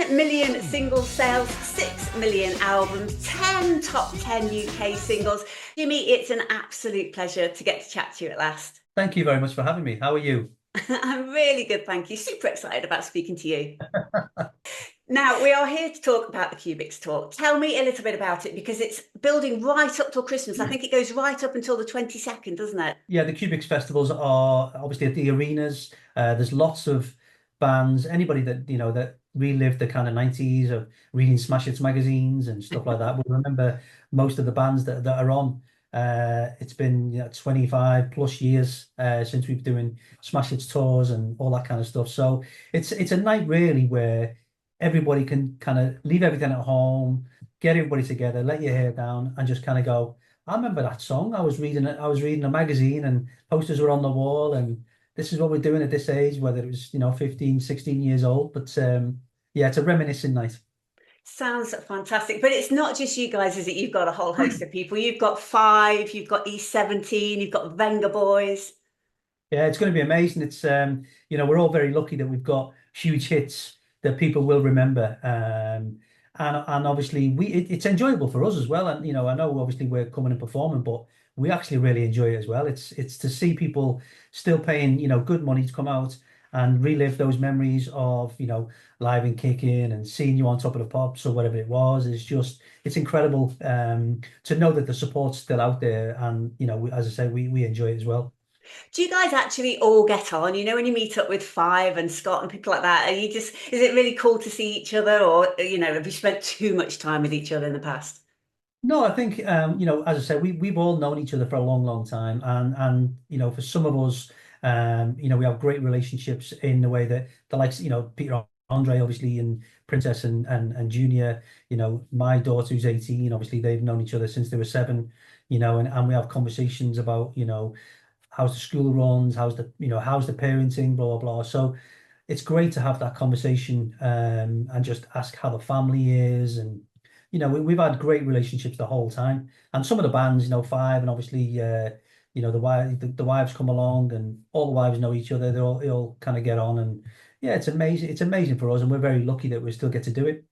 10 million single sales, 6 million albums, 10 top 10 UK singles. Jimmy, it's an absolute pleasure to get to chat to you at last. Thank you very much for having me. How are you? I'm really good, thank you. Super excited about speaking to you. Now, we are here to talk about the Kubix Tour. Tell me a little bit about it because it's building right up till Christmas. I think it goes right up until the 22nd, doesn't it? Yeah, the Kubix festivals are obviously at the arenas. There's lots of bands, anybody that that relived the kind of 90s of reading Smash Hits magazines and stuff like that will remember most of the bands that are on. It's been 25 plus years since we've been doing Smash Hits tours and all that kind of stuff. So it's a night really where everybody can kind of leave everything at home, get everybody together, let your hair down, and just kind of go. I remember that song. I was reading it. I was reading a magazine and posters were on the wall and this is what we're doing at this age, whether it was, 15, 16 years old. But yeah, it's a reminiscent night. Sounds fantastic. But it's not just you guys, is it? You've got a whole host of people. You've got Five, you've got E17, you've got Venga Boys. Yeah, it's going to be amazing. It's we're all very lucky that we've got huge hits that people will remember. And obviously it's enjoyable for us as well. And I know obviously we're coming and performing, but we actually really enjoy it as well. It's to see people still paying, good money to come out and relive those memories of, live and kicking and seeing you on Top of the Pops or whatever it was. It's incredible to know that the support's still out there. And, as I say, we enjoy it as well. Do you guys actually all get on? When you meet up with Five and Scott and people like that, is it really cool to see each other or, have you spent too much time with each other in the past? No, I think as I said, we've all known each other for a long, long time, and for some of us, we have great relationships in the way that the likes, Peter Andre, obviously, and Princess and Junior, my daughter who's 18, obviously they've known each other since they were 7, and we have conversations about, how's the school runs, how's the parenting, blah, blah, blah. So it's great to have that conversation and just ask how the family is and we've had great relationships the whole time. And some of the bands, Five, and obviously, the wives come along, and all the wives know each other. They all kind of get on, and yeah, it's amazing. It's amazing for us, and we're very lucky that we still get to do it.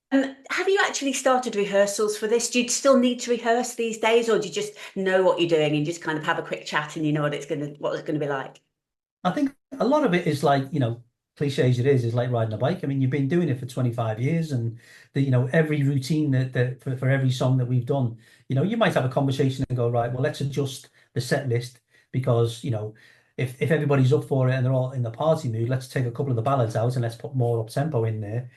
Have you actually started rehearsals for this? Do you still need to rehearse these days, or do you just know what you're doing and just kind of have a quick chat and you know what it's gonna be like? I think a lot of it is like, cliche as it is like riding a bike. I mean, you've been doing it for 25 years, and every routine that for every song that we've done, you might have a conversation and go, right, well, let's adjust the set list because, if everybody's up for it and they're all in the party mood, let's take a couple of the ballads out and let's put more up tempo in there.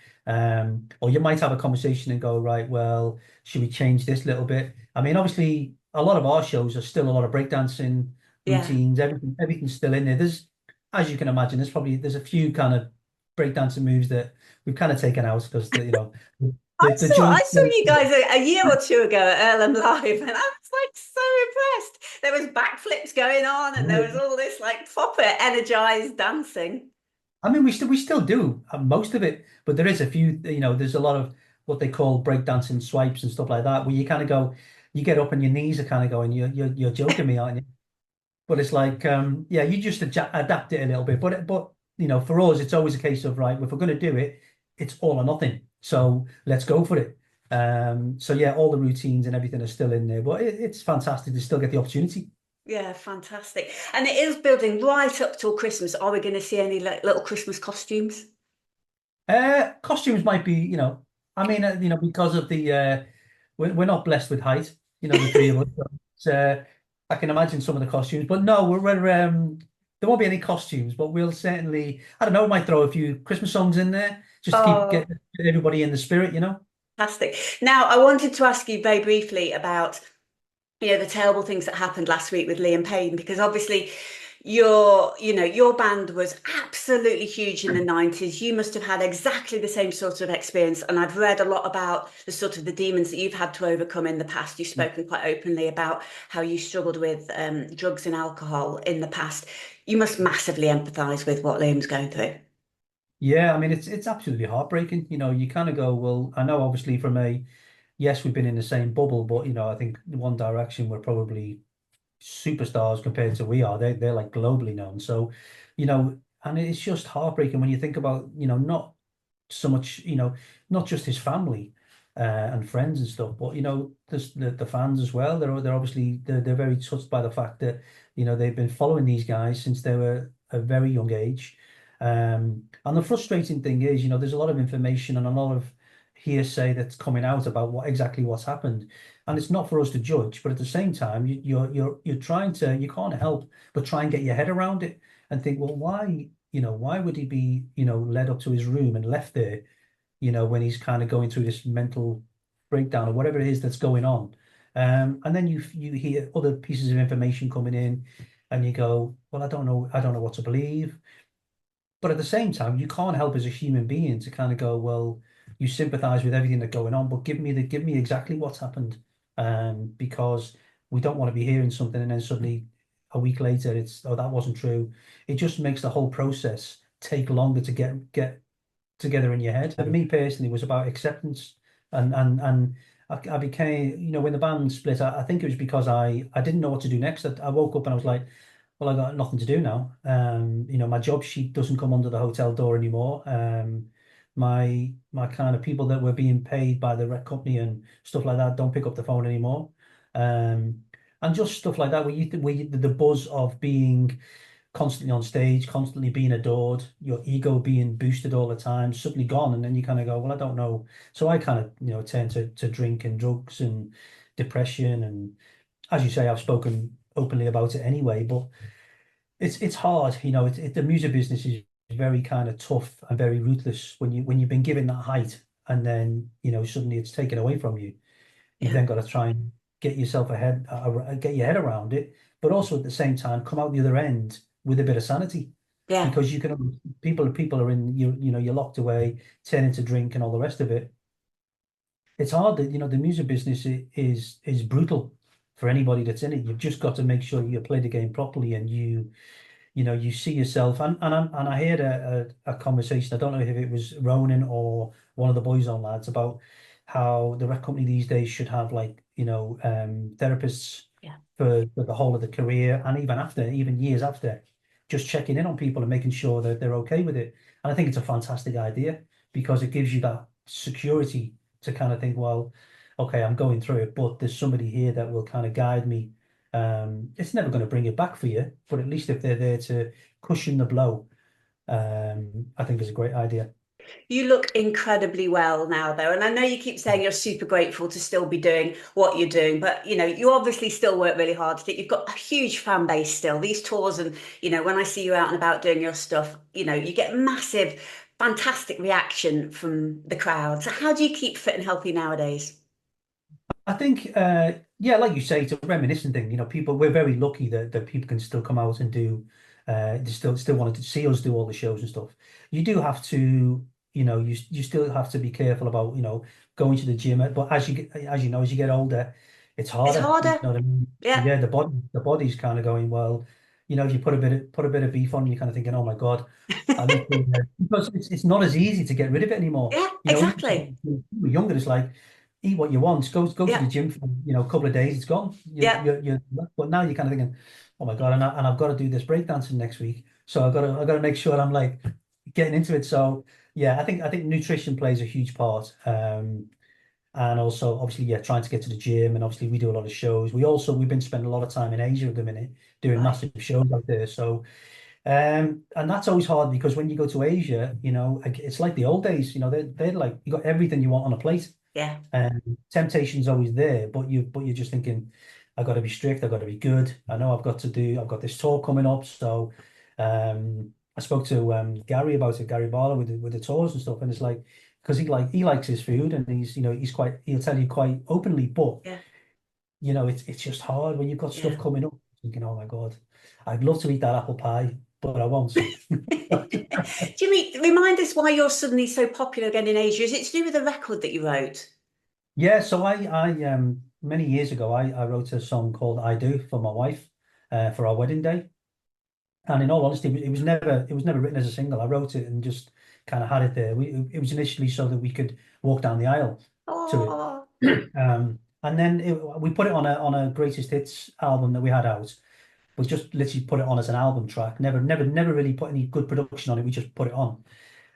Or you might have a conversation and go, right, well, should we change this little bit? I mean, obviously, a lot of our shows are still a lot of breakdancing Yeah. routines, everything's still in there. As you can imagine, there's a few kind of breakdancing moves that we've kind of taken out because the I joint. saw you guys a year or two ago at Erlem Live, and I was like so impressed. There was backflips going on, and there was all this like proper energized dancing. I mean, we still do most of it, but there is a few. There's a lot of what they call breakdancing swipes and stuff like that, where you kind of go, you get up and your knees are kind of going, you're joking me, aren't you? But it's like, yeah, you just adapt it a little bit. But for us, it's always a case of right, if we're going to do it, it's all or nothing. So let's go for it. So yeah, all the routines and everything are still in there, but it's fantastic to still get the opportunity. Yeah, fantastic. And it is building right up till Christmas. Are we going to see any little Christmas costumes? Costumes might be, I mean, because of we're not blessed with height, the three of us. So, I can imagine some of the costumes, but no, there won't be any costumes, but we'll certainly, I don't know, we might throw a few Christmas songs in there just to Oh, get everybody in the spirit. fantastic. Now, I wanted to ask you very briefly about, the terrible things that happened last week with Liam Payne, because obviously your band was absolutely huge in the 90s. You must have had exactly the same sort of experience. And I've read a lot about the sort of the demons that you've had to overcome in the past. You've spoken quite openly about how you struggled with drugs and alcohol in the past. You must massively empathize with what Liam's going through. Yeah, I mean it's absolutely heartbreaking. You kind of go, well, I know obviously from yes, we've been in the same bubble, but I think One Direction were probably superstars compared to we are. They're like globally known. So, and it's just heartbreaking when you think about, not so much, not just his family and friends and stuff, but the fans as well. They're obviously they're very touched by the fact that they've been following these guys since they were a very young age. And the frustrating thing is, there's a lot of information and a lot of hearsay that's coming out about what's happened, and it's not for us to judge. But at the same time, you're trying to you can't help but try and get your head around it and think, well, why would he be led up to his room and left there, when he's kind of going through this mental breakdown or whatever it is that's going on. And then you hear other pieces of information coming in, and you go, well, I don't know what to believe. But at the same time, you can't help as a human being to kind of go, well, you sympathize with everything that's going on, but give me exactly what's happened. Because we don't want to be hearing something and then suddenly a week later it's, oh, that wasn't true. It just makes the whole process take longer to get together in your head. For me personally, it was about acceptance, and I became, when the band split, I think it was because I didn't know what to do next. I woke up and I was like, well, I got nothing to do now. My job sheet doesn't come under the hotel door anymore. My kind of people that were being paid by the rec company and stuff like that don't pick up the phone anymore. And just stuff like that, the buzz of being constantly on stage, constantly being adored, your ego being boosted all the time, suddenly gone. And then you kind of go, well, I don't know. So I kind of, turn to drink and drugs and depression. And as you say, I've spoken openly about it anyway, but it's hard, the music business is very kind of tough and very ruthless when you've been given that height and then, suddenly it's taken away from you. You've Yeah. then got to try and get yourself ahead, get your head around it, but also at the same time come out the other end with a bit of sanity, Yeah. because you can people are in you're locked away, turning to drink and all the rest of it. It's hard that the music business is brutal for anybody that's in it. You've just got to make sure you play the game properly and you see yourself. And I heard a conversation. I don't know if it was Ronan or one of the boys on lads about how the rec company these days should have like therapists Yeah. for the whole of the career, and even after, even years after, just checking in on people and making sure that they're okay with it. And I think it's a fantastic idea because it gives you that security to kind of think, well, okay, I'm going through it, but there's somebody here that will kind of guide me. It's never going to bring it back for you, but at least if they're there to cushion the blow, I think is a great idea. You look incredibly well now, though. And I know you keep saying you're super grateful to still be doing what you're doing, but you obviously still work really hard. I think you've got a huge fan base still. These tours, and when I see you out and about doing your stuff, you get massive, fantastic reaction from the crowd. So how do you keep fit and healthy nowadays? I think, yeah, like you say, it's a reminiscent thing. We're very lucky that people can still come out and do, they still wanted to see us do all the shows and stuff. You do have to, you still have to be careful about, going to the gym. But as you get older, it's It's harder. You harder. know what I mean? Yeah. Yeah, the body's kind of going, well, if you put a bit of beef on, you're kind of thinking, oh my God, I need to, because it's not as easy to get rid of it anymore. Yeah, exactly. When you're younger, it's like, eat what you want, go to Yeah. the gym for a couple of days, it's gone. Yeah. But now you're kind of thinking, oh my God, and I've got to do this breakdancing next week, so I've got to make sure I'm like getting into it. So yeah, I think nutrition plays a huge part, and also obviously yeah, trying to get to the gym, and obviously we do a lot of shows. We've been spending a lot of time in Asia at the minute doing Right. massive shows out there. So and that's always hard because when you go to Asia, it's like the old days. They're like you got everything you want on a plate. Yeah. Temptation's always there, but you're just thinking, I've got to be strict, I've got to be good. I know I've got this tour coming up. So I spoke to Gary about it, Gary Barlow with the tours and stuff, and it's like because he likes his food and he'll tell you quite openly, but Yeah. it's just hard when you've got Yeah. stuff coming up, thinking, oh my God, I'd love to eat that apple pie, but I won't. Jimmy, remind us why you're suddenly so popular again in Asia. Is it to do with the record that you wrote? Yeah, so I many years ago I wrote a song called "I Do" for my wife for our wedding day, and in all honesty, it was never written as a single. I wrote it and just kind of had it there. It was initially so that we could walk down the aisle to it, Oh, and then we put it on a greatest hits album that we had out. We just literally put it on as an album track. Never really put any good production on it. We just put it on,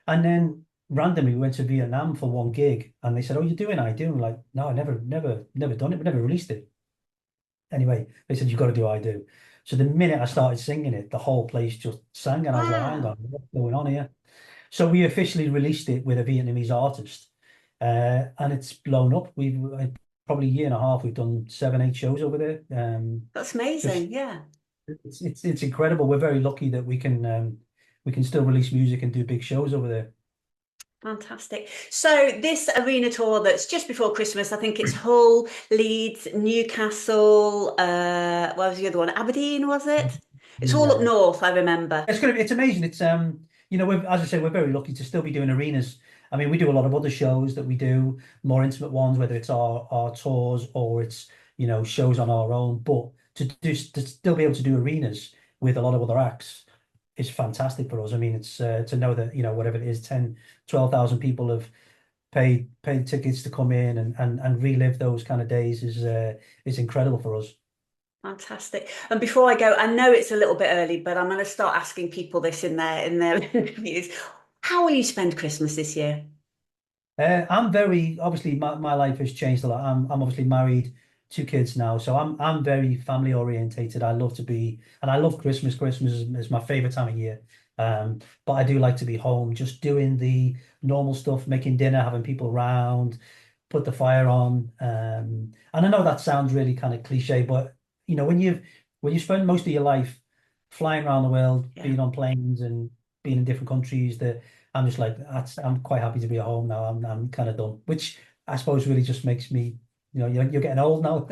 and then randomly we went to Vietnam for one gig, and they said, "Oh, you're doing I do." I'm like, "No, I never done it. We never released it." Anyway, they said, "You've got to do I do." So the minute I started singing it, the whole place just sang, and I was like, "Hang on, Wow, what's going on here?" So we officially released it with a Vietnamese artist, and it's blown up. We've probably a year and a half. We've done 7, 8 shows over there. that's Just amazing. Yeah. it's incredible. We're very lucky that we can still release music and do big shows over there. Fantastic. So this arena tour that's just before Christmas, I think it's Hull, Leeds, Newcastle, what was the other one? Aberdeen, was it? It's all up Yeah. north, I remember. It's amazing. It's as I say, we're very lucky to still be doing arenas. I mean, we do a lot of other shows that we do, more intimate ones, whether it's our tours or it's, shows on our own. But to still be able to do arenas with a lot of other acts is fantastic for us. I mean, it's to know that, whatever it is, 10, 12,000 people have paid tickets to come in and relive those kind of days is incredible for us. Fantastic. And before I go, I know it's a little bit early, but I'm going to start asking people this in their interviews. How will you spend Christmas this year? I'm very obviously my life has changed a lot. I'm obviously married, 2 kids now, so I'm very family orientated. I love to be, and I love Christmas. Christmas is my favorite time of year. But I do like to be home, just doing the normal stuff, making dinner, having people around, put the fire on. And I know that sounds really kind of cliche, but when you spend most of your life flying around the world, Yeah, being on planes and being in different countries, that I'm just like I'm quite happy to be at home now. I'm kind of done, which I suppose really just makes me, you're getting old now.